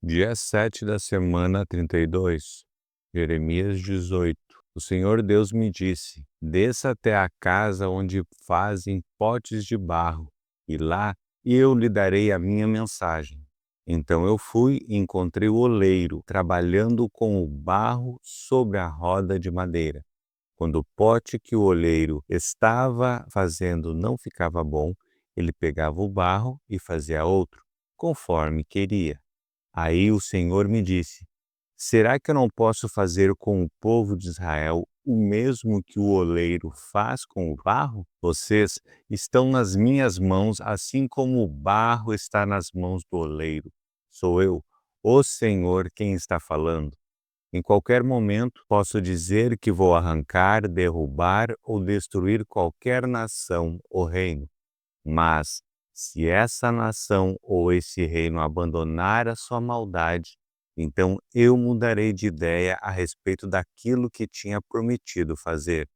Dia 7 da semana 32, Jeremias 18. O Senhor Deus me disse: desça até a casa onde fazem potes de barro, e lá eu lhe darei a minha mensagem. Então eu fui e encontrei o oleiro trabalhando com o barro sobre a roda de madeira. Quando o pote que o oleiro estava fazendo não ficava bom, ele pegava o barro e fazia outro, conforme queria. Aí o Senhor me disse: será que eu não posso fazer com o povo de Israel o mesmo que o oleiro faz com o barro? Vocês estão nas minhas mãos, assim como o barro está nas mãos do oleiro. Sou eu, o Senhor, quem está falando. Em qualquer momento, posso dizer que vou arrancar, derrubar ou destruir qualquer nação ou reino. Mas, se essa nação ou esse reino abandonar a sua maldade, então eu mudarei de ideia a respeito daquilo que tinha prometido fazer.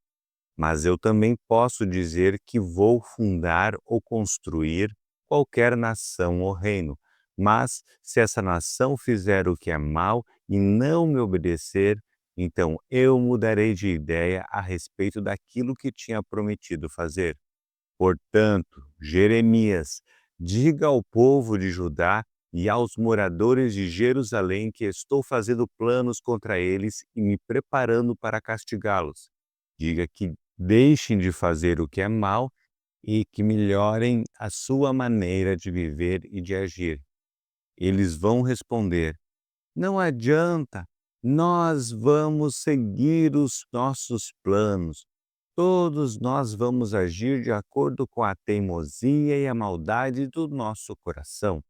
Mas eu também posso dizer que vou fundar ou construir qualquer nação ou reino. Mas, se essa nação fizer o que é mal e não me obedecer, então eu mudarei de ideia a respeito daquilo que tinha prometido fazer. Portanto, Jeremias, diga ao povo de Judá e aos moradores de Jerusalém que estou fazendo planos contra eles e me preparando para castigá-los. Diga que deixem de fazer o que é mal e que melhorem a sua maneira de viver e de agir. Eles vão responder: não adianta, nós vamos seguir os nossos planos. Todos nós vamos agir de acordo com a teimosia e a maldade do nosso coração.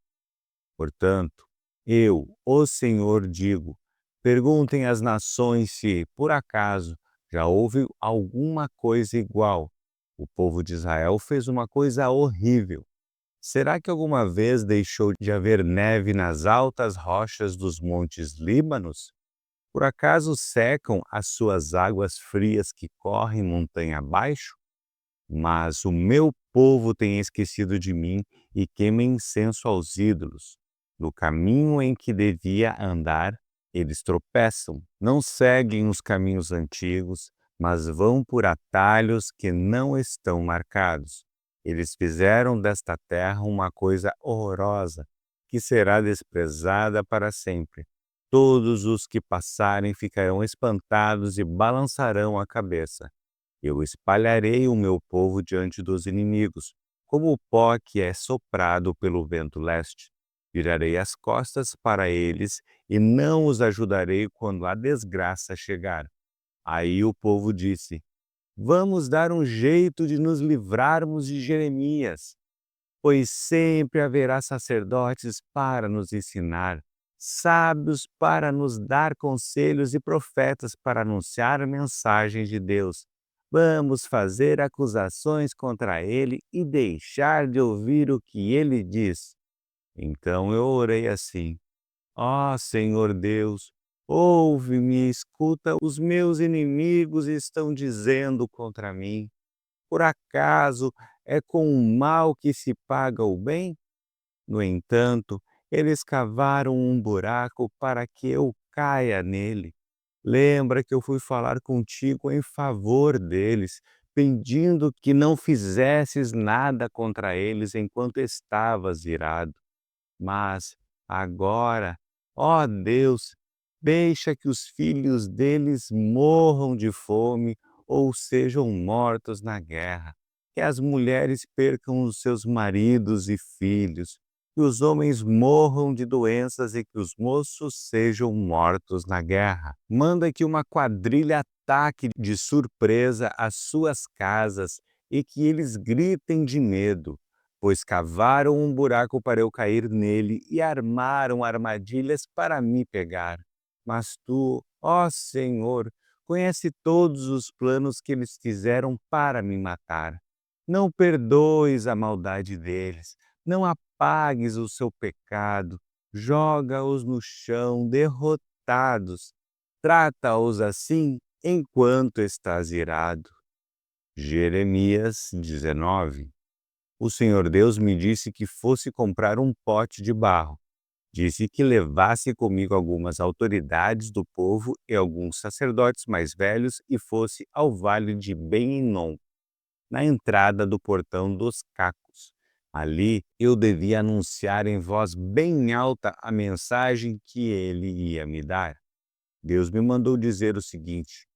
Portanto, eu, o Senhor, digo: perguntem às nações se, por acaso, já houve alguma coisa igual. O povo de Israel fez uma coisa horrível. Será que alguma vez deixou de haver neve nas altas rochas dos montes Líbanos? Por acaso secam as suas águas frias que correm montanha abaixo? Mas o meu povo tem esquecido de mim e queima incenso aos ídolos. No caminho em que devia andar, eles tropeçam, não seguem os caminhos antigos, mas vão por atalhos que não estão marcados. Eles fizeram desta terra uma coisa horrorosa, que será desprezada para sempre. Todos os que passarem ficarão espantados e balançarão a cabeça. Eu espalharei o meu povo diante dos inimigos, como o pó que é soprado pelo vento leste. Virarei as costas para eles e não os ajudarei quando a desgraça chegar. Aí o povo disse: vamos dar um jeito de nos livrarmos de Jeremias, pois sempre haverá sacerdotes para nos ensinar, sábios para nos dar conselhos e profetas para anunciar a mensagem de Deus. Vamos fazer acusações contra ele e deixar de ouvir o que ele diz. Então eu orei assim: ó Senhor Deus, ouve-me e escuta, os meus inimigos estão dizendo contra mim. Por acaso é com o mal que se paga o bem? No entanto, eles cavaram um buraco para que eu caia nele. Lembra que eu fui falar contigo em favor deles, pedindo que não fizesses nada contra eles enquanto estavas irado. Mas agora, ó Deus, deixa que os filhos deles morram de fome ou sejam mortos na guerra, que as mulheres percam os seus maridos e filhos, que os homens morram de doenças e que os moços sejam mortos na guerra. Manda que uma quadrilha ataque de surpresa as suas casas e que eles gritem de medo, pois cavaram um buraco para eu cair nele e armaram armadilhas para me pegar. Mas tu, ó Senhor, conhece todos os planos que eles fizeram para me matar. Não perdoes a maldade deles, não apagues o seu pecado, joga-os no chão derrotados, trata-os assim enquanto estás irado. Jeremias 19. O Senhor Deus me disse que fosse comprar um pote de barro. Disse que levasse comigo algumas autoridades do povo e alguns sacerdotes mais velhos e fosse ao vale de Ben-Hinom, na entrada do portão dos Cacos. Ali eu devia anunciar em voz bem alta a mensagem que ele ia me dar. Deus me mandou dizer o seguinte: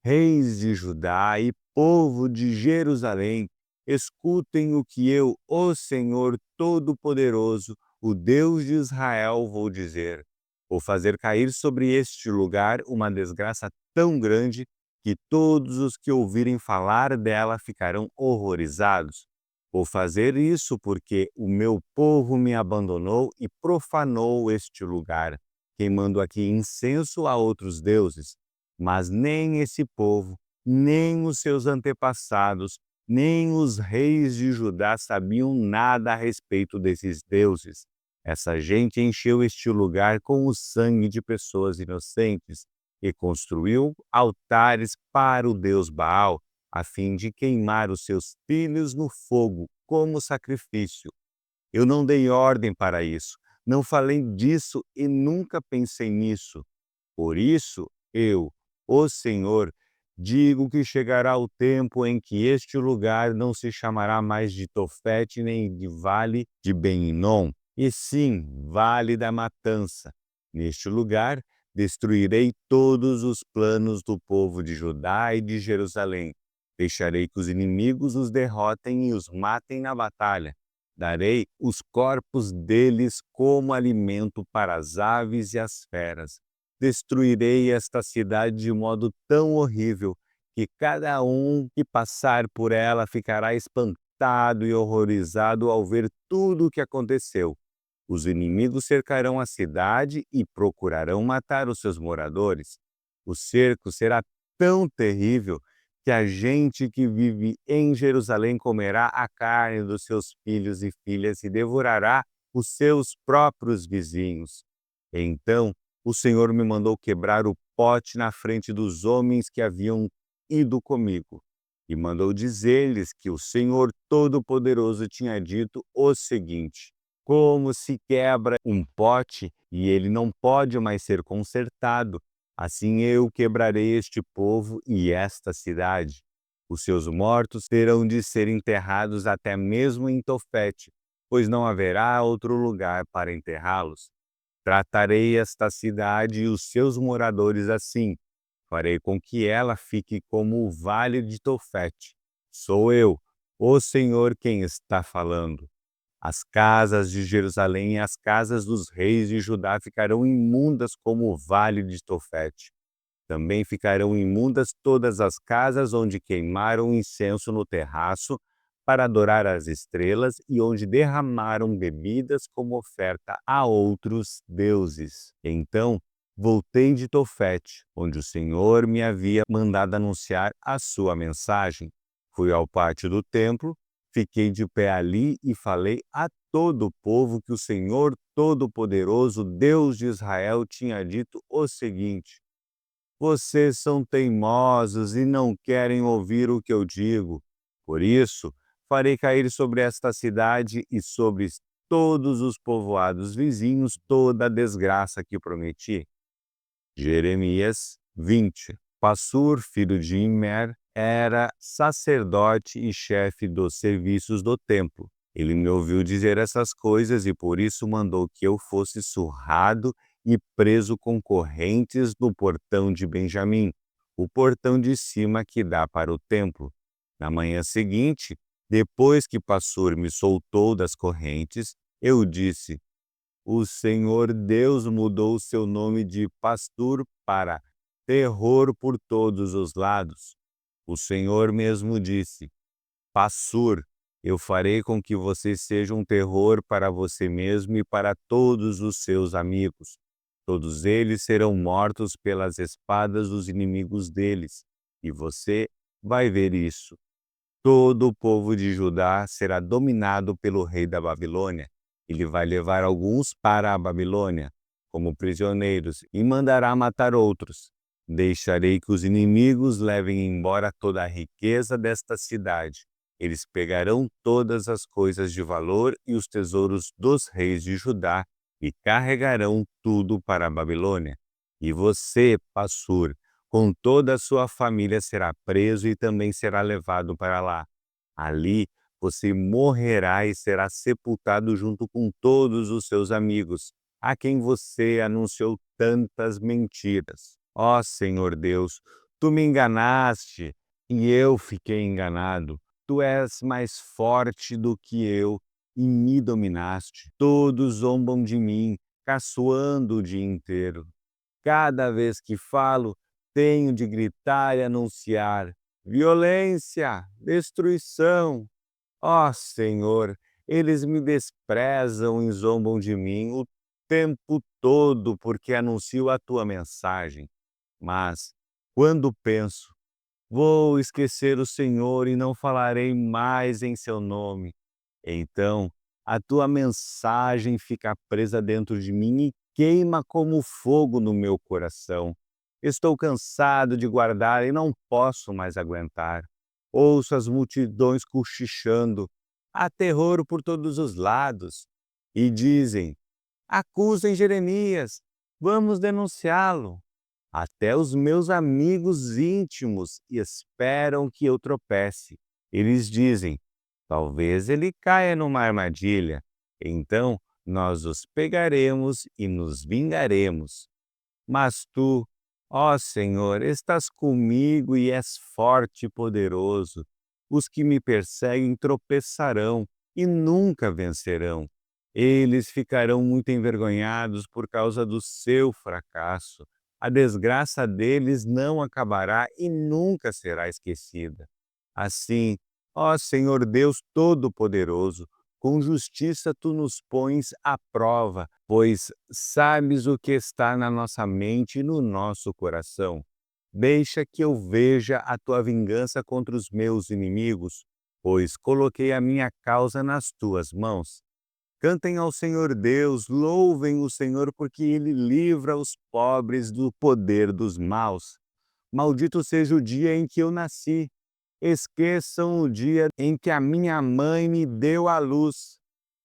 reis de Judá e povo de Jerusalém, escutem o que eu, o Senhor Todo-Poderoso, o Deus de Israel, vou dizer. Vou fazer cair sobre este lugar uma desgraça tão grande que todos os que ouvirem falar dela ficarão horrorizados. Vou fazer isso porque o meu povo me abandonou e profanou este lugar, queimando aqui incenso a outros deuses. Mas nem esse povo, nem os seus antepassados, nem os reis de Judá sabiam nada a respeito desses deuses. Essa gente encheu este lugar com o sangue de pessoas inocentes e construiu altares para o deus Baal, a fim de queimar os seus filhos no fogo como sacrifício. Eu não dei ordem para isso, não falei disso e nunca pensei nisso. Por isso, eu, o Senhor, digo que chegará o tempo em que este lugar não se chamará mais de Tofete nem de Vale de Ben-Hinom, e sim Vale da Matança. Neste lugar, destruirei todos os planos do povo de Judá e de Jerusalém. Deixarei que os inimigos os derrotem e os matem na batalha. Darei os corpos deles como alimento para as aves e as feras. Destruirei esta cidade de modo tão horrível que cada um que passar por ela ficará espantado e horrorizado ao ver tudo o que aconteceu. Os inimigos cercarão a cidade e procurarão matar os seus moradores. O cerco será tão terrível que a gente que vive em Jerusalém comerá a carne dos seus filhos e filhas e devorará os seus próprios vizinhos. Então, o Senhor me mandou quebrar o pote na frente dos homens que haviam ido comigo, e mandou dizer-lhes que o Senhor Todo-Poderoso tinha dito o seguinte: como se quebra um pote e ele não pode mais ser consertado, assim eu quebrarei este povo e esta cidade. Os seus mortos terão de ser enterrados até mesmo em Tofete, pois não haverá outro lugar para enterrá-los. Tratarei esta cidade e os seus moradores assim. Farei com que ela fique como o vale de Tofete. Sou eu, o Senhor, quem está falando. As casas de Jerusalém e as casas dos reis de Judá ficarão imundas como o vale de Tofete. Também ficarão imundas todas as casas onde queimaram incenso no terraço para adorar as estrelas e onde derramaram bebidas como oferta a outros deuses. Então voltei de Tofete, onde o Senhor me havia mandado anunciar a sua mensagem. Fui ao pátio do templo, fiquei de pé ali e falei a todo o povo que o Senhor Todo-Poderoso, Deus de Israel, tinha dito o seguinte: vocês são teimosos e não querem ouvir o que eu digo. Por isso, farei cair sobre esta cidade e sobre todos os povoados vizinhos toda a desgraça que prometi. Jeremias 20. Passur, filho de Immer, era sacerdote e chefe dos serviços do templo. Ele me ouviu dizer essas coisas e por isso mandou que eu fosse surrado e preso com correntes no portão de Benjamim, o portão de cima que dá para o templo. Na manhã seguinte, depois que Passur me soltou das correntes, eu disse: o Senhor Deus mudou seu nome de Pastur para terror por todos os lados. O Senhor mesmo disse: Passur, eu farei com que você seja um terror para você mesmo e para todos os seus amigos. Todos eles serão mortos pelas espadas dos inimigos deles, e você vai ver isso. Todo o povo de Judá será dominado pelo rei da Babilônia. Ele vai levar alguns para a Babilônia como prisioneiros e mandará matar outros. Deixarei que os inimigos levem embora toda a riqueza desta cidade. Eles pegarão todas as coisas de valor e os tesouros dos reis de Judá e carregarão tudo para a Babilônia. E você, Passur, com toda a sua família será preso e também será levado para lá. Ali você morrerá e será sepultado junto com todos os seus amigos, a quem você anunciou tantas mentiras. Ó Senhor Deus, tu me enganaste e eu fiquei enganado. Tu és mais forte do que eu e me dominaste. Todos zombam de mim, caçoando o dia inteiro. Cada vez que falo, tenho de gritar e anunciar: violência, destruição. Ó Senhor, eles me desprezam e zombam de mim o tempo todo porque anuncio a tua mensagem. Mas, quando penso, vou esquecer o Senhor e não falarei mais em seu nome, então a tua mensagem fica presa dentro de mim e queima como fogo no meu coração. Estou cansado de guardar e não posso mais aguentar. Ouço as multidões cochichando, há terror por todos os lados. E dizem: acusem Jeremias, vamos denunciá-lo. Até os meus amigos íntimos esperam que eu tropece. Eles dizem: talvez ele caia numa armadilha. Então nós os pegaremos e nos vingaremos. Mas tu, ó Senhor, estás comigo e és forte e poderoso. Os que me perseguem tropeçarão e nunca vencerão. Eles ficarão muito envergonhados por causa do seu fracasso. A desgraça deles não acabará e nunca será esquecida. Assim, ó Senhor Deus Todo-Poderoso, com justiça tu nos pões à prova, pois sabes o que está na nossa mente e no nosso coração. Deixa que eu veja a tua vingança contra os meus inimigos, pois coloquei a minha causa nas tuas mãos. Cantem ao Senhor Deus, louvem o Senhor, porque ele livra os pobres do poder dos maus. Maldito seja o dia em que eu nasci. Esqueçam o dia em que a minha mãe me deu à luz.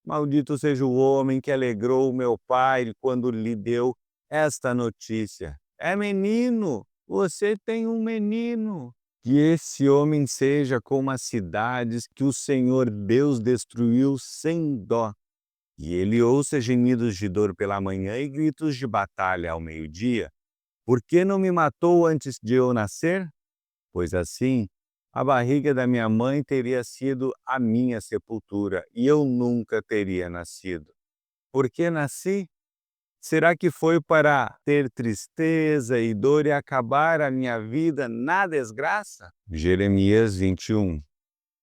Maldito seja o homem que alegrou meu pai quando lhe deu esta notícia. É menino, você tem um menino. Que esse homem seja como as cidades que o Senhor Deus destruiu sem dó. E ele ouça gemidos de dor pela manhã e gritos de batalha ao meio-dia. Por que não me matou antes de eu nascer? Pois assim, a barriga da minha mãe teria sido a minha sepultura e eu nunca teria nascido. Por que nasci? Será que foi para ter tristeza e dor e acabar a minha vida na desgraça? Jeremias 21.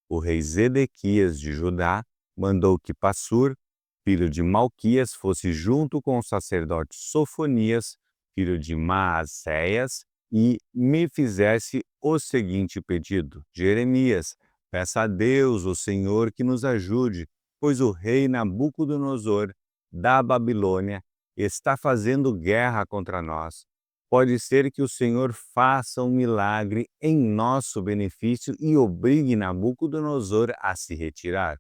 O rei Zedequias de Judá mandou que Passur, filho de Malquias, fosse junto com o sacerdote Sofonias, filho de Maazéias, e me fizesse o seguinte pedido: Jeremias, peça a Deus, o Senhor, que nos ajude, pois o rei Nabucodonosor, da Babilônia, está fazendo guerra contra nós. Pode ser que o Senhor faça um milagre em nosso benefício e obrigue Nabucodonosor a se retirar.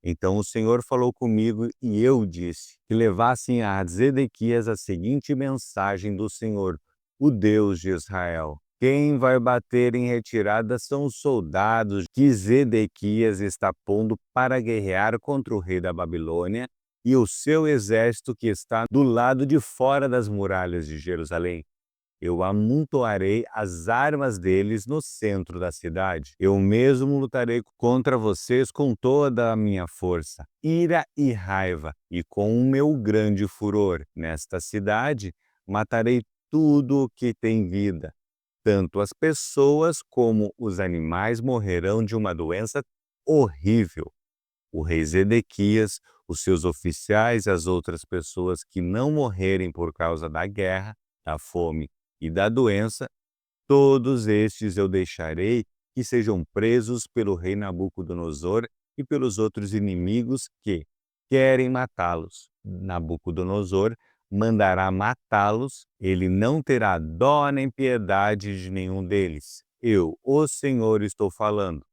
Então o Senhor falou comigo e eu disse que levassem a Zedequias a seguinte mensagem do Senhor, o Deus de Israel. Quem vai bater em retirada são os soldados que Zedequias está pondo para guerrear contra o rei da Babilônia e o seu exército que está do lado de fora das muralhas de Jerusalém. Eu amontoarei as armas deles no centro da cidade. Eu mesmo lutarei contra vocês com toda a minha força, ira e raiva, e com o meu grande furor. Nesta cidade, matarei tudo o que tem vida. Tanto as pessoas como os animais morrerão de uma doença horrível. O rei Zedequias, os seus oficiais e as outras pessoas que não morrerem por causa da guerra, da fome e da doença, todos estes eu deixarei que sejam presos pelo rei Nabucodonosor e pelos outros inimigos que querem matá-los. Nabucodonosor mandará matá-los, ele não terá dó nem piedade de nenhum deles. Eu, o Senhor, estou falando.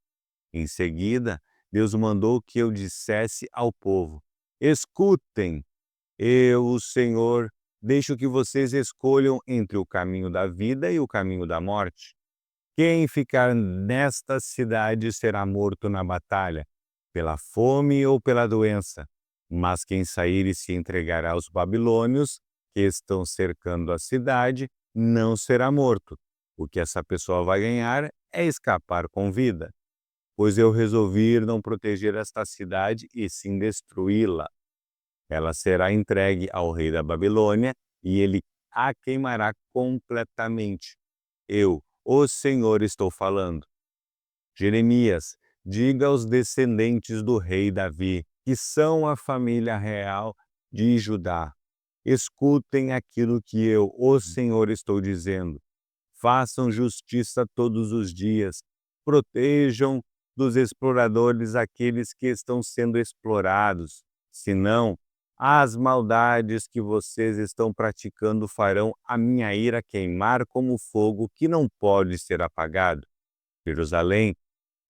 Em seguida, Deus mandou que eu dissesse ao povo: escutem, Eu, o Senhor, deixo que vocês escolham entre o caminho da vida e o caminho da morte. Quem ficar nesta cidade será morto na batalha, pela fome ou pela doença. Mas quem sair e se entregar aos babilônios, que estão cercando a cidade, não será morto. O que essa pessoa vai ganhar é escapar com vida. Pois eu resolvi ir não proteger esta cidade e sim destruí-la. Ela será entregue ao rei da Babilônia e ele a queimará completamente. Eu, o Senhor, estou falando. Jeremias, diga aos descendentes do rei Davi, que são a família real de Judá: escutem aquilo que eu, o Senhor, estou dizendo. Façam justiça todos os dias. Protejam dos exploradores aqueles que estão sendo explorados. Senão, as maldades que vocês estão praticando farão a minha ira queimar como fogo que não pode ser apagado. Jerusalém,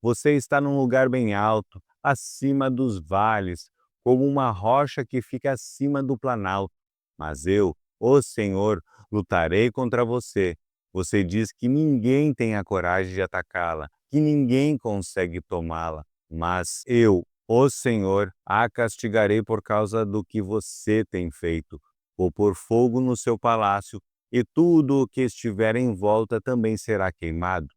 você está num lugar bem alto, acima dos vales, como uma rocha que fica acima do planalto. Mas eu, o Senhor, lutarei contra você. Você diz que ninguém tem a coragem de atacá-la, que ninguém consegue tomá-la. Mas eu, o Senhor, a castigarei por causa do que você tem feito. Vou pôr fogo no seu palácio, e tudo o que estiver em volta também será queimado.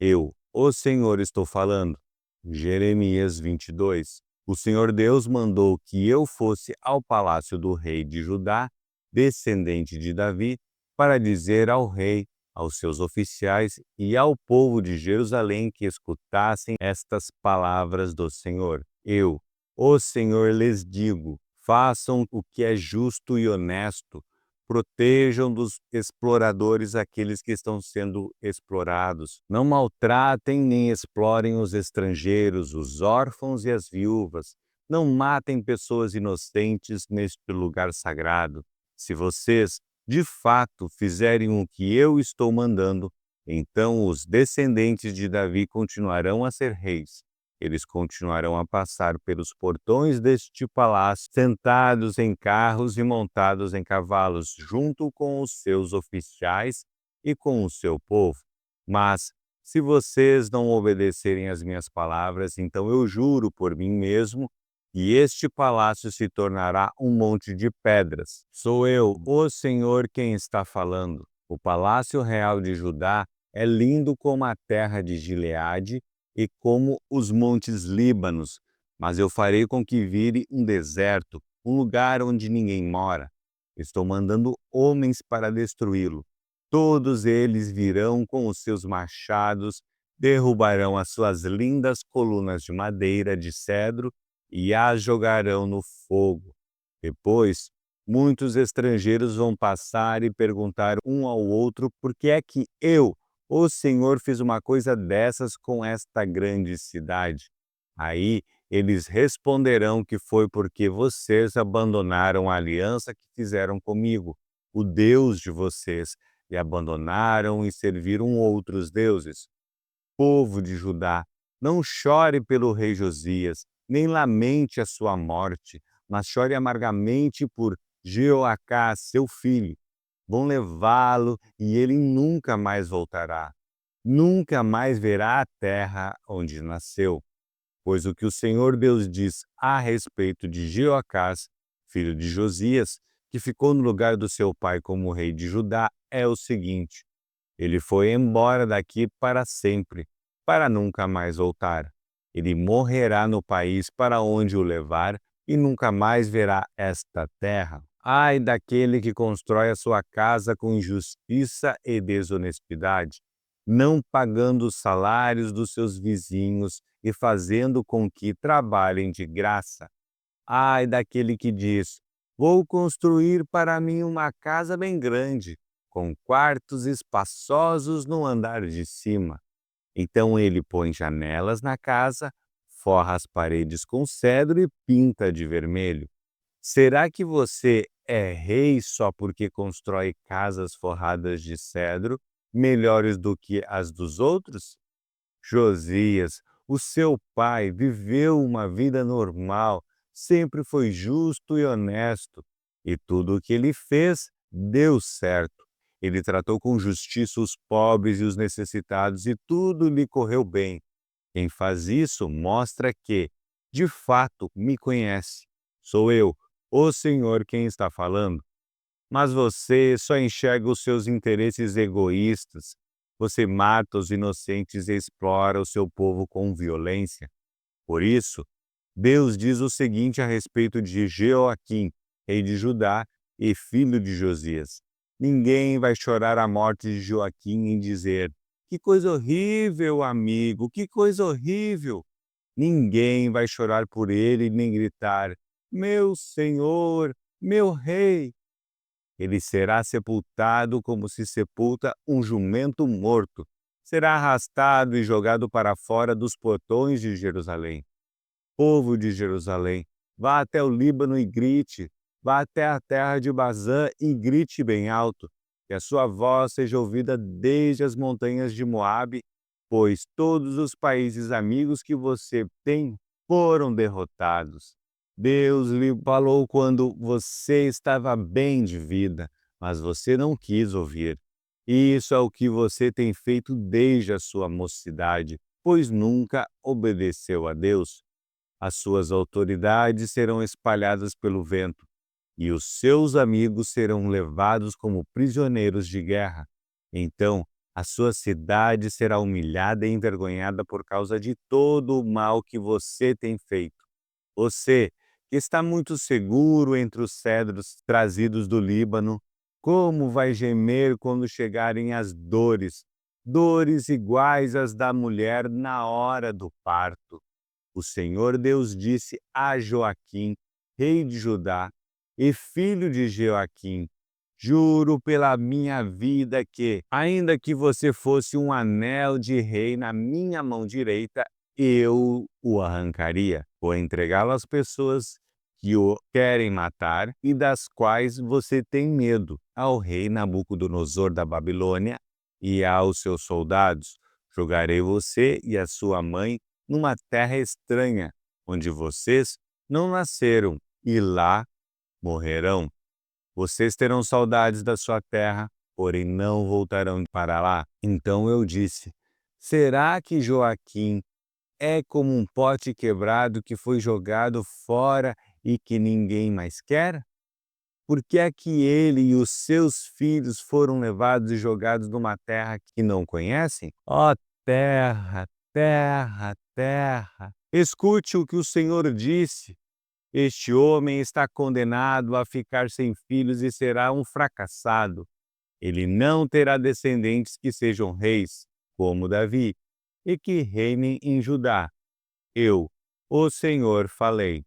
Eu, o Senhor, estou falando. Jeremias 22. O Senhor Deus mandou que eu fosse ao palácio do rei de Judá, descendente de Davi, para dizer ao rei, aos seus oficiais e ao povo de Jerusalém que escutassem estas palavras do Senhor. Eu, o Senhor, lhes digo: façam o que é justo e honesto. Protejam dos exploradores aqueles que estão sendo explorados. Não maltratem nem explorem os estrangeiros, os órfãos e as viúvas. Não matem pessoas inocentes neste lugar sagrado. Se vocês, de fato, fizerem o que eu estou mandando, então os descendentes de Davi continuarão a ser reis. Eles continuarão a passar pelos portões deste palácio, sentados em carros e montados em cavalos, junto com os seus oficiais e com o seu povo. Mas, se vocês não obedecerem às minhas palavras, então eu juro por mim mesmo que este palácio se tornará um monte de pedras. Sou eu, o Senhor, quem está falando. O palácio real de Judá é lindo como a terra de Gileade e como os montes Líbanos, mas eu farei com que vire um deserto, um lugar onde ninguém mora. Estou mandando homens para destruí-lo. Todos eles virão com os seus machados, derrubarão as suas lindas colunas de madeira de cedro e as jogarão no fogo. Depois, muitos estrangeiros vão passar e perguntar um ao outro por que é que eu, o Senhor, fiz uma coisa dessas com esta grande cidade. Aí eles responderão que foi porque vocês abandonaram a aliança que fizeram comigo, o Deus de vocês, e abandonaram e serviram outros deuses. Povo de Judá, não chore pelo rei Josias, nem lamente a sua morte, mas chore amargamente por Jeoacás, seu filho. Vão levá-lo e ele nunca mais voltará. Nunca mais verá a terra onde nasceu. Pois o que o Senhor Deus diz a respeito de Jeoacás, filho de Josias, que ficou no lugar do seu pai como rei de Judá, é o seguinte: ele foi embora daqui para sempre, para nunca mais voltar. Ele morrerá no país para onde o levar e nunca mais verá esta terra. Ai daquele que constrói a sua casa com injustiça e desonestidade, não pagando os salários dos seus vizinhos e fazendo com que trabalhem de graça. Ai daquele que diz: vou construir para mim uma casa bem grande, com quartos espaçosos no andar de cima. Então ele põe janelas na casa, forra as paredes com cedro e pinta de vermelho. Será que você é rei só porque constrói casas forradas de cedro, melhores do que as dos outros? Josias, o seu pai, viveu uma vida normal, sempre foi justo e honesto. E tudo o que ele fez deu certo. Ele tratou com justiça os pobres e os necessitados, e tudo lhe correu bem. Quem faz isso mostra que, de fato, me conhece. Sou eu, o Senhor, quem está falando. Mas você só enxerga os seus interesses egoístas. Você mata os inocentes e explora o seu povo com violência. Por isso, Deus diz o seguinte a respeito de Jeoaquim, rei de Judá e filho de Josias: ninguém vai chorar a morte de Joaquim e dizer: que coisa horrível, amigo, que coisa horrível. Ninguém vai chorar por ele nem gritar: meu senhor, meu rei. Ele será sepultado como se sepulta um jumento morto. Será arrastado e jogado para fora dos portões de Jerusalém. Povo de Jerusalém, vá até o Líbano e grite, vá até a terra de Bazã e grite bem alto, que a sua voz seja ouvida desde as montanhas de Moabe, pois todos os países amigos que você tem foram derrotados. Deus lhe falou quando você estava bem de vida, mas você não quis ouvir. Isso é o que você tem feito desde a sua mocidade, pois nunca obedeceu a Deus. As suas autoridades serão espalhadas pelo vento, e os seus amigos serão levados como prisioneiros de guerra. Então, a sua cidade será humilhada e envergonhada por causa de todo o mal que você tem feito. Você, que está muito seguro entre os cedros trazidos do Líbano, como vai gemer quando chegarem as dores, dores iguais às da mulher na hora do parto. O Senhor Deus disse a Joaquim, rei de Judá, e filho de Joaquim: juro pela minha vida que, ainda que você fosse um anel de rei na minha mão direita, eu o arrancaria. Vou entregá-lo às pessoas que o querem matar e das quais você tem medo, ao rei Nabucodonosor da Babilônia e aos seus soldados. Jogarei você e a sua mãe numa terra estranha, onde vocês não nasceram, e lá morrerão. Vocês terão saudades da sua terra, porém não voltarão para lá. Então eu disse: será que Joaquim é como um pote quebrado que foi jogado fora e que ninguém mais quer? Por que é que ele e os seus filhos foram levados e jogados numa terra que não conhecem? Ó terra, terra, terra, escute o que o Senhor disse. Este homem está condenado a ficar sem filhos e será um fracassado. Ele não terá descendentes que sejam reis, como Davi, e que reinem em Judá. Eu, o Senhor, falei.